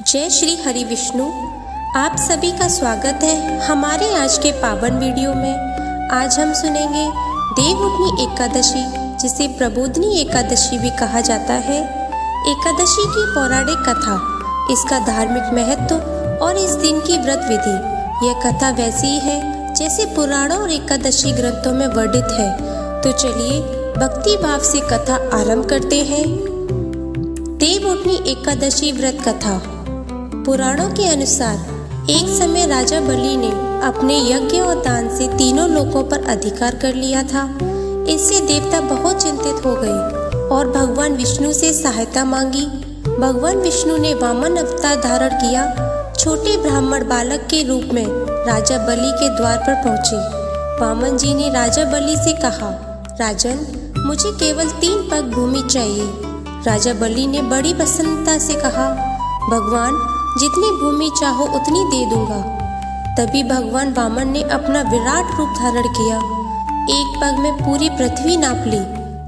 जय श्री हरि विष्णु। आप सभी का स्वागत है हमारे आज के पावन वीडियो में। आज हम सुनेंगे देवउठनी एकादशी, जिसे प्रबोधिनी एकादशी भी कहा जाता है। एकादशी की पौराणिक कथा, इसका धार्मिक महत्व और इस दिन की व्रत विधि। यह कथा वैसी ही है जैसे पुराणों और एकादशी ग्रंथों में वर्णित है। तो चलिए भक्ति भाव से कथा आरंभ करते हैं। देवउठनी एकादशी व्रत कथा। पुराणों के अनुसार एक समय राजा बलि ने अपने यज्ञ और दान से तीनों लोकों पर अधिकार कर लिया था। इससे देवता बहुत चिंतित हो गए और भगवान विष्णु से सहायता मांगी। भगवान विष्णु ने वामन अवतार धारण किया। छोटे ब्राह्मण बालक के रूप में राजा बलि के द्वार पर पहुंचे। वामन जी ने राजा बलि से कहा, राजन, मुझे केवल 3 पग भूमि चाहिए। राजा बलि ने बड़ी प्रसन्नता से कहा, भगवान, जितनी भूमि चाहो उतनी दे दूंगा। तभी भगवान वामन ने अपना विराट रूप धारण किया। एक पग में पूरी पृथ्वी नाप ली,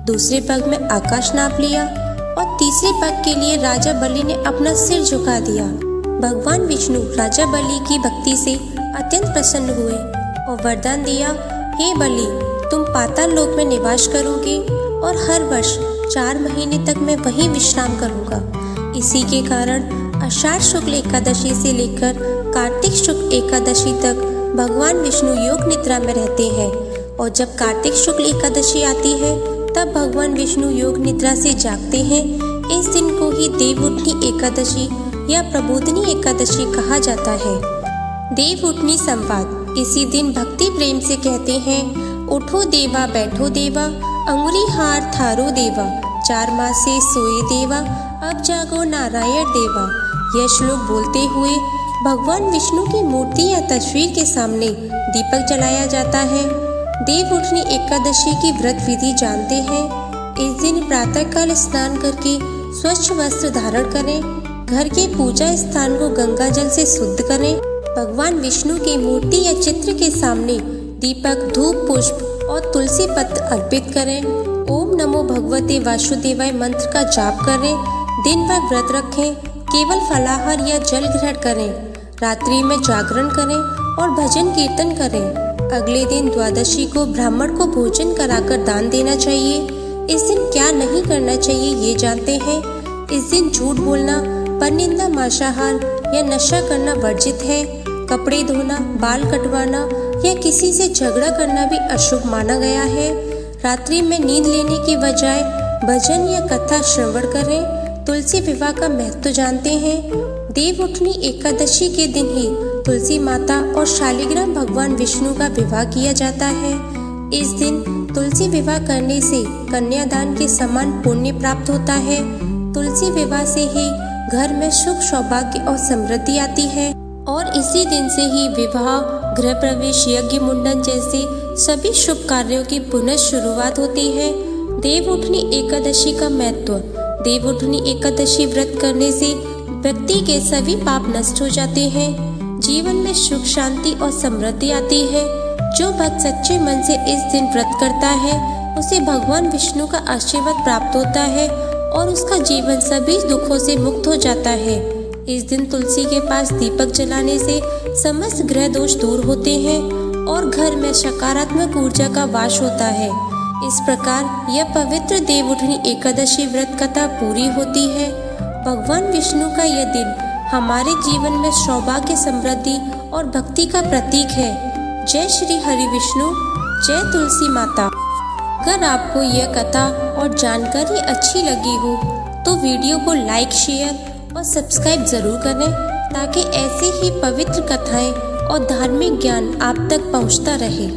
दूसरे पग में आकाश नाप लिया और तीसरे पग के लिए राजा बलि ने अपना सिर झुका दिया। भगवान विष्णु राजा बलि की भक्ति से अत्यंत प्रसन्न हुए और वरदान दिया, हे बलि, तुम पाताल लोक में निवास करोगे और हर वर्ष 4 महीने तक मैं वहीं विश्राम करूंगा। इसी के कारण आषाढ़ शुक्ल एकादशी से लेकर कार्तिक शुक्ल एकादशी तक भगवान विष्णु योग निद्रा में रहते हैं और जब कार्तिक शुक्ल एकादशी आती है तब भगवान विष्णु योग निद्रा से जागते हैं। इस दिन को ही देवउठनी एकादशी या प्रबोधिनी एकादशी कहा जाता है। देवउठनी संवाद। इसी दिन भक्ति प्रेम से कहते हैं, उठो देवा बैठो देवा, अंगुरी हार थारो देवा, 4 मास से सोए देवा, अब जागो नारायण देवा। यह श्लोक बोलते हुए भगवान विष्णु की मूर्ति या तस्वीर के सामने दीपक जलाया जाता है। देवउठनी एकादशी की व्रत विधि जानते हैं। इस दिन प्रातःकाल स्नान करके स्वच्छ वस्त्र धारण करें। घर के पूजा स्थान को गंगा जल से शुद्ध करें। भगवान विष्णु की मूर्ति या चित्र के सामने दीपक, धूप, पुष्प और तुलसी पत्र अर्पित करें। ओम नमो भगवते वासुदेवाय मंत्र का जाप करें। दिन भर व्रत रखें। केवल फलाहार या जल ग्रहण करें। रात्रि में जागरण करें और भजन कीर्तन करें। अगले दिन द्वादशी को ब्राह्मण को भोजन कराकर दान देना चाहिए। इस दिन क्या नहीं करना चाहिए ये जानते हैं। इस दिन झूठ बोलना, परनिंदा, मांसाहार या नशा करना वर्जित है। कपड़े धोना, बाल कटवाना या किसी से झगड़ा करना भी अशुभ माना गया है। रात्रि में नींद लेने के बजाय भजन या कथा श्रवण करें। तुलसी विवाह का महत्व जानते हैं। देवउठनी एकादशी के दिन ही तुलसी माता और शालिग्राम भगवान विष्णु का विवाह किया जाता है। इस दिन तुलसी विवाह करने से कन्यादान के समान पुण्य प्राप्त होता है। तुलसी विवाह से ही घर में सुख, सौभाग्य और समृद्धि आती है और इसी दिन से ही विवाह, गृह प्रवेश, यज्ञ, मुंडन जैसे सभी शुभ कार्यों की पुनः शुरुआत होती है। देवउठनी एकादशी का महत्व। देवउठनी एकादशी व्रत करने से व्यक्ति के सभी पाप नष्ट हो जाते हैं। जीवन में सुख, शांति और समृद्धि आती है। जो भक्त सच्चे मन से इस दिन व्रत करता है उसे भगवान विष्णु का आशीर्वाद प्राप्त होता है और उसका जीवन सभी दुखों से मुक्त हो जाता है। इस दिन तुलसी के पास दीपक जलाने से समस्त ग्रह दोष दूर होते हैं और घर में सकारात्मक ऊर्जा का वास होता है। इस प्रकार यह पवित्र देवउठनी एकादशी व्रत कथा पूरी होती है। भगवान विष्णु का यह दिन हमारे जीवन में सौभाग्य, समृद्धि और भक्ति का प्रतीक है। जय श्री हरि विष्णु, जय तुलसी माता। अगर आपको यह कथा और जानकारी अच्छी लगी हो तो वीडियो को लाइक, शेयर और सब्सक्राइब जरूर करें ताकि ऐसे ही पवित्र कथाएं और धार्मिक ज्ञान आप तक पहुंचता रहे।